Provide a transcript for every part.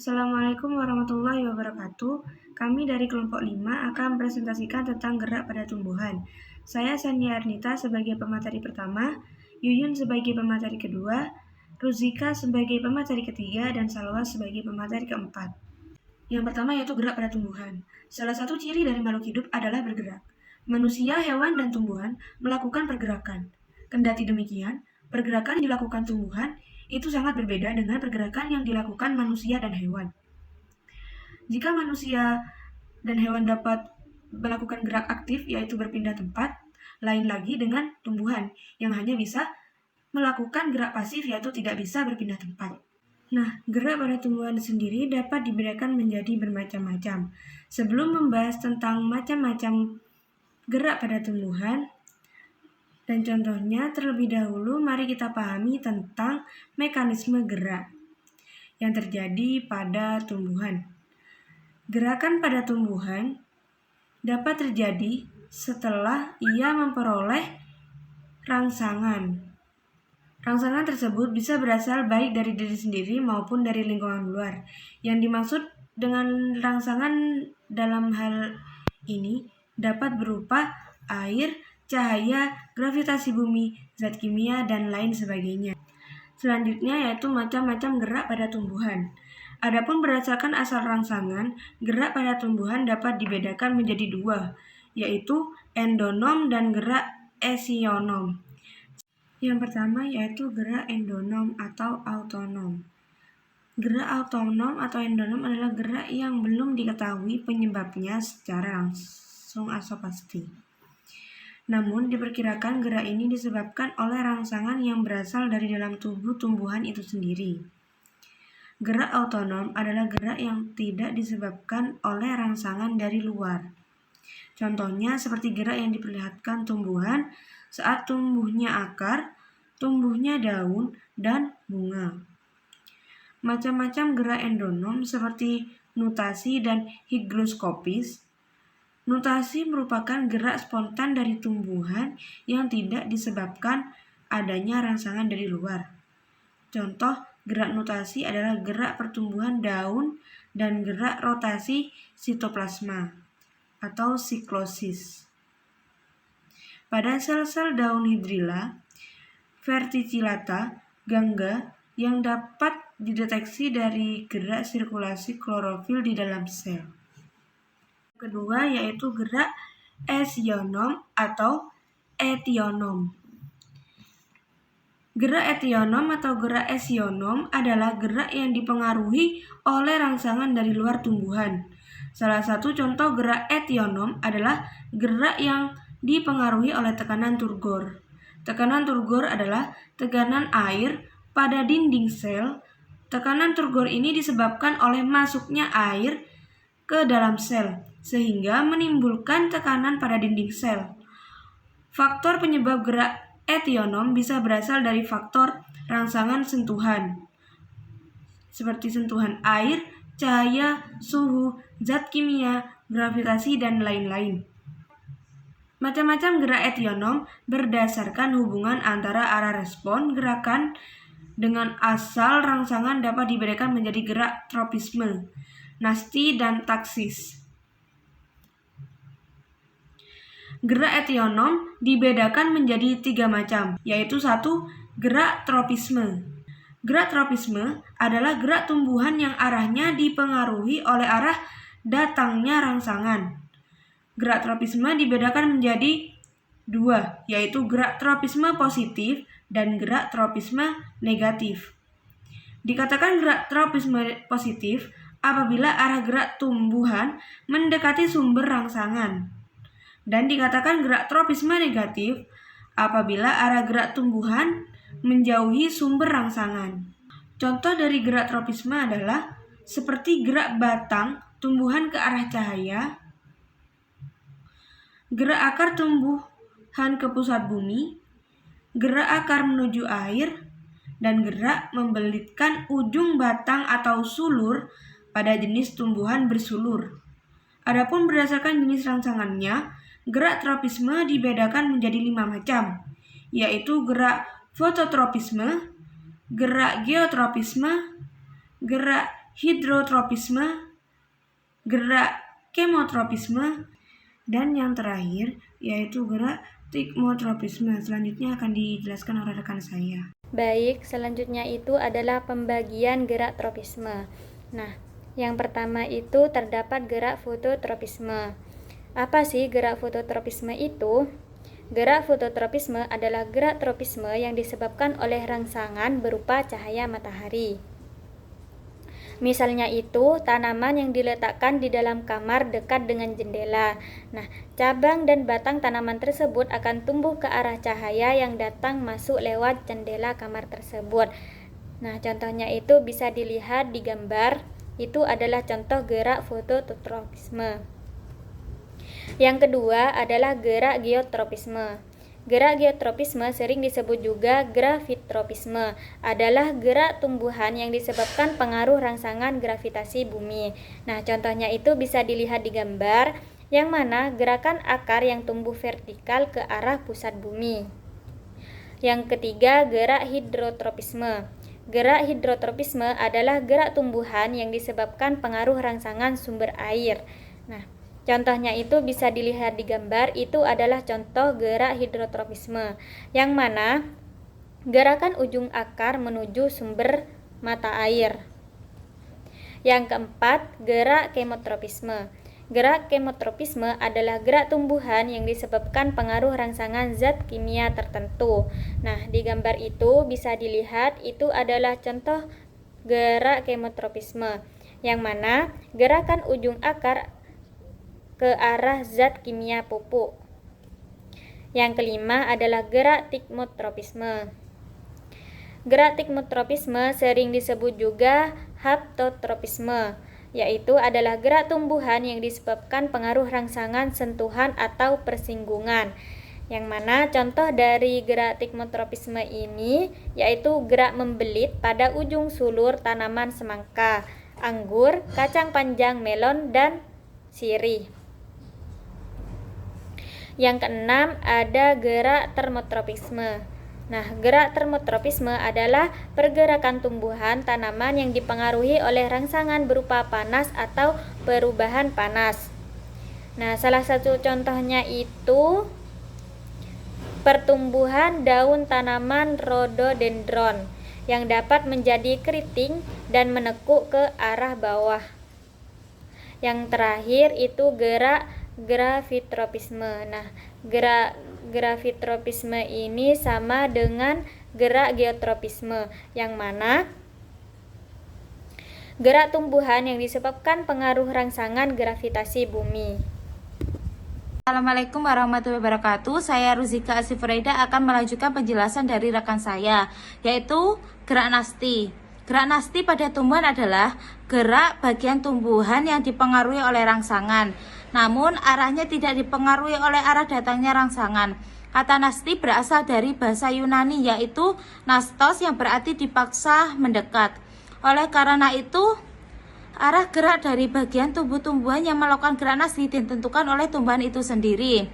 Assalamualaikum warahmatullahi wabarakatuh. Kami dari kelompok 5 akan mempresentasikan tentang gerak pada tumbuhan. Saya Sania Arnita sebagai pemateri pertama, Yuyun sebagai pemateri kedua, Ruzika sebagai pemateri ketiga, dan Salwa sebagai pemateri keempat. Yang pertama yaitu gerak pada tumbuhan. Salah satu ciri dari makhluk hidup adalah bergerak. Manusia, hewan, dan tumbuhan melakukan pergerakan. Kendati demikian, pergerakan yang dilakukan tumbuhan itu sangat berbeda dengan pergerakan yang dilakukan manusia dan hewan. Jika manusia dan hewan dapat melakukan gerak aktif, yaitu berpindah tempat, lain lagi dengan tumbuhan yang hanya bisa melakukan gerak pasif, yaitu tidak bisa berpindah tempat. Nah, gerak pada tumbuhan sendiri dapat dibedakan menjadi bermacam-macam. Sebelum membahas tentang macam-macam gerak pada tumbuhan dan contohnya, terlebih dahulu mari kita pahami tentang mekanisme gerak yang terjadi pada tumbuhan. Gerakan pada tumbuhan dapat terjadi setelah ia memperoleh rangsangan. Rangsangan tersebut bisa berasal baik dari diri sendiri maupun dari lingkungan luar. Yang dimaksud dengan rangsangan dalam hal ini dapat berupa air, cahaya, gravitasi bumi, zat kimia, dan lain sebagainya. Selanjutnya yaitu macam-macam gerak pada tumbuhan. Adapun berdasarkan asal rangsangan, gerak pada tumbuhan dapat dibedakan menjadi dua, yaitu endonom dan gerak esionom. Yang pertama yaitu gerak endonom atau autonom. Gerak autonom atau endonom adalah gerak yang belum diketahui penyebabnya secara langsung atau pasti. Namun, diperkirakan gerak ini disebabkan oleh rangsangan yang berasal dari dalam tubuh tumbuhan itu sendiri. Gerak autonom adalah gerak yang tidak disebabkan oleh rangsangan dari luar. Contohnya seperti gerak yang diperlihatkan tumbuhan saat tumbuhnya akar, tumbuhnya daun, dan bunga. Macam-macam gerak endonom seperti nutasi dan higroskopis. Nutasi merupakan gerak spontan dari tumbuhan yang tidak disebabkan adanya rangsangan dari luar. Contoh gerak nutasi adalah gerak pertumbuhan daun dan gerak rotasi sitoplasma atau siklosis. Pada sel-sel daun hidrilla, verticillata, gangga yang dapat dideteksi dari gerak sirkulasi klorofil di dalam sel. Kedua yaitu gerak esionom atau etionom. Gerak etionom atau gerak esionom adalah gerak yang dipengaruhi oleh rangsangan dari luar tumbuhan. Salah satu contoh gerak etionom adalah gerak yang dipengaruhi oleh tekanan turgor. Tekanan turgor adalah tekanan air pada dinding sel. Tekanan turgor ini disebabkan oleh masuknya air ke dalam sel, sehingga menimbulkan tekanan pada dinding sel. Faktor penyebab gerak etionom bisa berasal dari faktor rangsangan sentuhan, seperti sentuhan air, cahaya, suhu, zat kimia, gravitasi, dan lain-lain. Macam-macam gerak etionom berdasarkan hubungan antara arah respon gerakan dengan asal rangsangan dapat dibedakan menjadi gerak tropisme, nasti, dan taksis. Gerak etionom dibedakan menjadi 3 macam, yaitu 1. Gerak tropisme. Gerak tropisme adalah gerak tumbuhan yang arahnya dipengaruhi oleh arah datangnya rangsangan. Gerak tropisme dibedakan menjadi 2, yaitu gerak tropisme positif dan gerak tropisme negatif. Dikatakan gerak tropisme positif apabila arah gerak tumbuhan mendekati sumber rangsangan, dan dikatakan gerak tropisme negatif apabila arah gerak tumbuhan menjauhi sumber rangsangan. Contoh dari gerak tropisme adalah seperti gerak batang tumbuhan ke arah cahaya, gerak akar tumbuhan ke pusat bumi, gerak akar menuju air, dan gerak membelitkan ujung batang atau sulur pada jenis tumbuhan bersulur. Adapun berdasarkan jenis rangsangannya, gerak tropisme dibedakan menjadi 5 macam, yaitu gerak fototropisme, gerak geotropisme, gerak hidrotropisme, gerak kemotropisme, dan yang terakhir yaitu gerak tikmotropisme. Selanjutnya akan dijelaskan oleh rekan saya. Baik, selanjutnya itu adalah pembagian gerak tropisme. Nah, yang pertama itu terdapat gerak fototropisme. Apa sih gerak fototropisme itu? Gerak fototropisme adalah gerak tropisme yang disebabkan oleh rangsangan berupa cahaya matahari. Misalnya itu tanaman yang diletakkan di dalam kamar dekat dengan jendela. Nah, cabang dan batang tanaman tersebut akan tumbuh ke arah cahaya yang datang masuk lewat jendela kamar tersebut. Nah, contohnya itu bisa dilihat di gambar. Itu adalah contoh gerak fototropisme. Yang kedua adalah gerak geotropisme. Gerak geotropisme sering disebut juga gravitropisme, adalah gerak tumbuhan yang disebabkan pengaruh rangsangan gravitasi bumi. Nah, contohnya itu bisa dilihat di gambar, yang mana gerakan akar yang tumbuh vertikal ke arah pusat bumi. Yang ketiga, gerak hidrotropisme. Gerak hidrotropisme adalah gerak tumbuhan yang disebabkan pengaruh rangsangan sumber air. Nah, contohnya itu bisa dilihat di gambar, itu adalah contoh gerak hidrotropisme, yang mana gerakan ujung akar menuju sumber mata air. Yang keempat, gerak kemotropisme. Gerak kemotropisme adalah gerak tumbuhan yang disebabkan pengaruh rangsangan zat kimia tertentu. Nah, di gambar itu bisa dilihat itu adalah contoh gerak kemotropisme, yang mana gerakan ujung akar ke arah zat kimia pupuk. Yang kelima adalah gerak tikmotropisme. Gerak tikmotropisme sering disebut juga haptotropisme, yaitu adalah gerak tumbuhan yang disebabkan pengaruh rangsangan sentuhan atau persinggungan. Yang mana contoh dari gerak tikmotropisme ini yaitu gerak membelit pada ujung sulur tanaman semangka, anggur, kacang panjang, melon, dan sirih. Yang keenam ada gerak termotropisme. Nah, gerak termotropisme adalah pergerakan tumbuhan tanaman yang dipengaruhi oleh rangsangan berupa panas atau perubahan panas. Nah, salah satu contohnya itu pertumbuhan daun tanaman rhododendron yang dapat menjadi keriting dan menekuk ke arah bawah. Yang terakhir itu gerak gravitropisme. Nah, gerak gravitropisme ini sama dengan gerak geotropisme, yang mana gerak tumbuhan yang disebabkan pengaruh rangsangan gravitasi bumi. Assalamualaikum warahmatullahi wabarakatuh. Saya Ruzika Asifuraida akan melanjutkan penjelasan dari rekan saya, yaitu gerak nasti. Gerak nasti pada tumbuhan adalah gerak bagian tumbuhan yang dipengaruhi oleh rangsangan, namun arahnya tidak dipengaruhi oleh arah datangnya rangsangan. Kata nasti berasal dari bahasa Yunani, yaitu nastos, yang berarti dipaksa mendekat. Oleh karena itu, arah gerak dari bagian tumbuh-tumbuhan yang melakukan gerak nasti ditentukan oleh tumbuhan itu sendiri.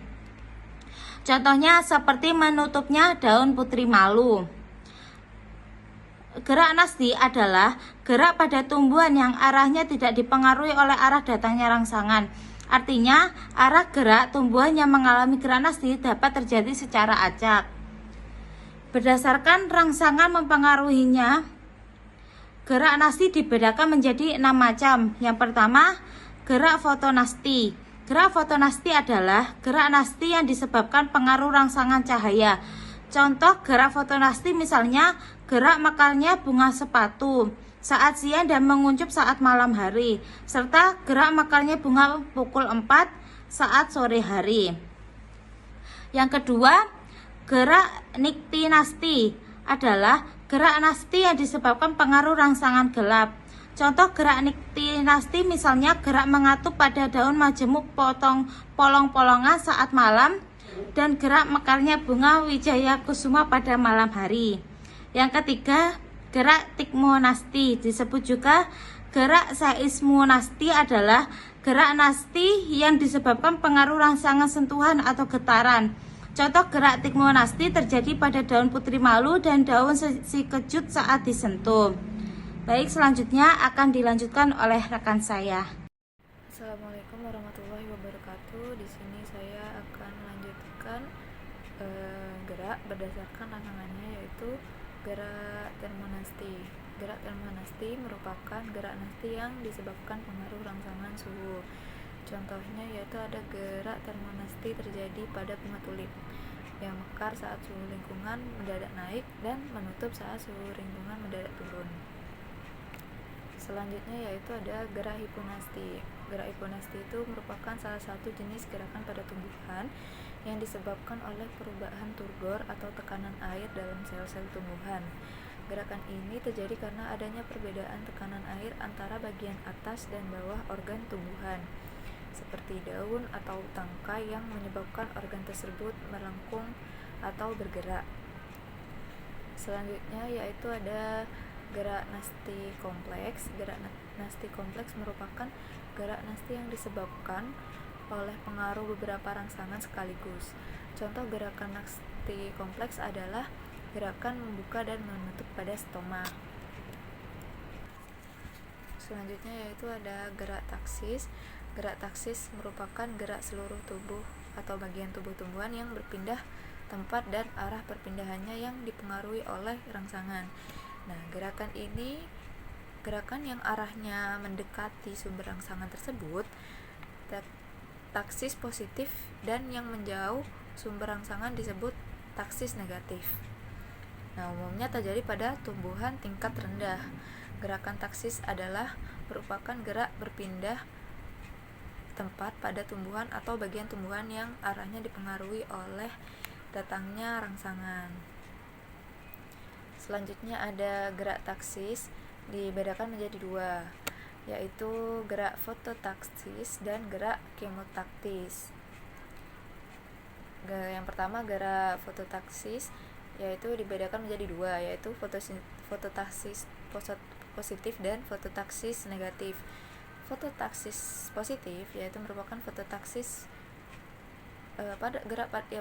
Contohnya seperti menutupnya daun putri malu. Gerak nasti adalah gerak pada tumbuhan yang arahnya tidak dipengaruhi oleh arah datangnya rangsangan. Artinya, arah gerak tumbuhan yang mengalami gerak nasti dapat terjadi secara acak. Berdasarkan rangsangan mempengaruhinya, gerak nasti dibedakan menjadi 6 macam. Yang pertama, gerak fotonasti. Gerak fotonasti adalah gerak nasti yang disebabkan pengaruh rangsangan cahaya. Contoh gerak fotonasti misalnya gerak mekarnya bunga sepatu saat siang dan menguncup saat malam hari, serta gerak mekarnya bunga pukul 4 saat sore hari. Yang kedua, gerak niktinasti adalah gerak nasti yang disebabkan pengaruh rangsangan gelap. Contoh gerak niktinasti misalnya gerak mengatup pada daun majemuk polong-polongan saat malam, dan gerak mekarnya bunga wijaya kusuma pada malam hari. Yang ketiga, gerak tikmonasti disebut juga gerak seismonasti adalah gerak nasti yang disebabkan pengaruh rangsangan sentuhan atau getaran. Contoh gerak tikmonasti terjadi pada daun putri malu dan daun si kejut saat disentuh. Baik, selanjutnya akan dilanjutkan oleh rekan saya. Assalamualaikum warahmatullahi wabarakatuh. Di sini saya akan melanjutkan gerak berdasarkan rangsangannya, yaitu gerak termonasti. Gerak termonasti merupakan gerak nasti yang disebabkan pengaruh rangsangan suhu. Contohnya yaitu ada gerak termonasti terjadi pada bunga tulip yang mekar saat suhu lingkungan mendadak naik dan menutup saat suhu lingkungan mendadak turun. Selanjutnya yaitu ada gerak hiponasti. Gerak hiponasti itu merupakan salah satu jenis gerakan pada tumbuhan yang disebabkan oleh perubahan turgor atau tekanan air dalam sel-sel tumbuhan. Gerakan ini terjadi karena adanya perbedaan tekanan air antara bagian atas dan bawah organ tumbuhan, seperti daun atau tangkai, yang menyebabkan organ tersebut melengkung atau bergerak. Selanjutnya yaitu ada gerak nasti kompleks. Gerak nasti kompleks merupakan gerak nasti yang disebabkan oleh pengaruh beberapa rangsangan sekaligus. Contoh gerakan nasti kompleks adalah gerakan membuka dan menutup pada stoma. Selanjutnya yaitu ada gerak taksis. Gerak taksis merupakan gerak seluruh tubuh atau bagian tubuh tumbuhan yang berpindah tempat dan arah perpindahannya yang dipengaruhi oleh rangsangan. Nah, gerakan ini gerakan yang arahnya mendekati sumber rangsangan tersebut taksis positif, dan yang menjauh sumber rangsangan disebut taksis negatif. Nah, umumnya terjadi pada tumbuhan tingkat rendah. Gerakan taksis adalah merupakan gerak berpindah tempat pada tumbuhan atau bagian tumbuhan yang arahnya dipengaruhi oleh datangnya rangsangan. Selanjutnya ada gerak taksis, dibedakan menjadi dua, yaitu gerak fototaksis dan gerak kemotaktis. Yang pertama gerak fototaksis, yaitu dibedakan menjadi dua, yaitu fototaksis positif dan fototaksis negatif. Fototaksis positif yaitu merupakan fototaksis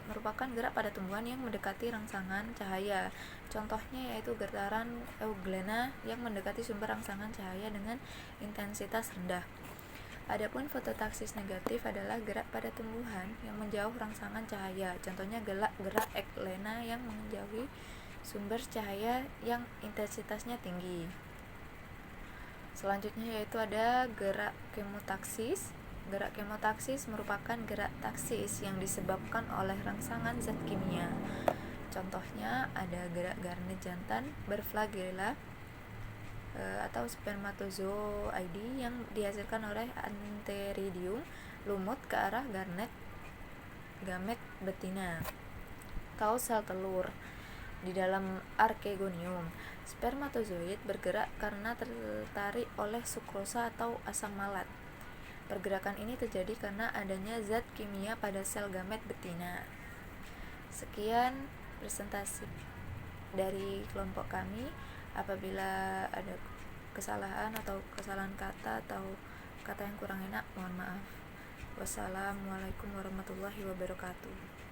merupakan gerak pada tumbuhan yang mendekati rangsangan cahaya. Contohnya yaitu getaran euglena yang mendekati sumber rangsangan cahaya dengan intensitas rendah. Adapun fototaksis negatif adalah gerak pada tumbuhan yang menjauh rangsangan cahaya. Contohnya gerak euglena yang menjauhi sumber cahaya yang intensitasnya tinggi. Selanjutnya yaitu ada gerak kemotaksis. Gerak kemotaksis merupakan gerak taksis yang disebabkan oleh rangsangan zat kimia. Contohnya ada gerak garnet jantan berflagela atau spermatozoide yang dihasilkan oleh antheridium lumut ke arah gamet betina. Atau sel telur. Di dalam archegonium, spermatozoid bergerak karena tertarik oleh sukrosa atau asam malat. Pergerakan ini terjadi karena adanya zat kimia pada sel gamet betina. Sekian presentasi dari kelompok kami. Apabila ada kesalahan atau kesalahan kata atau kata yang kurang enak, mohon maaf. Wassalamualaikum warahmatullahi wabarakatuh.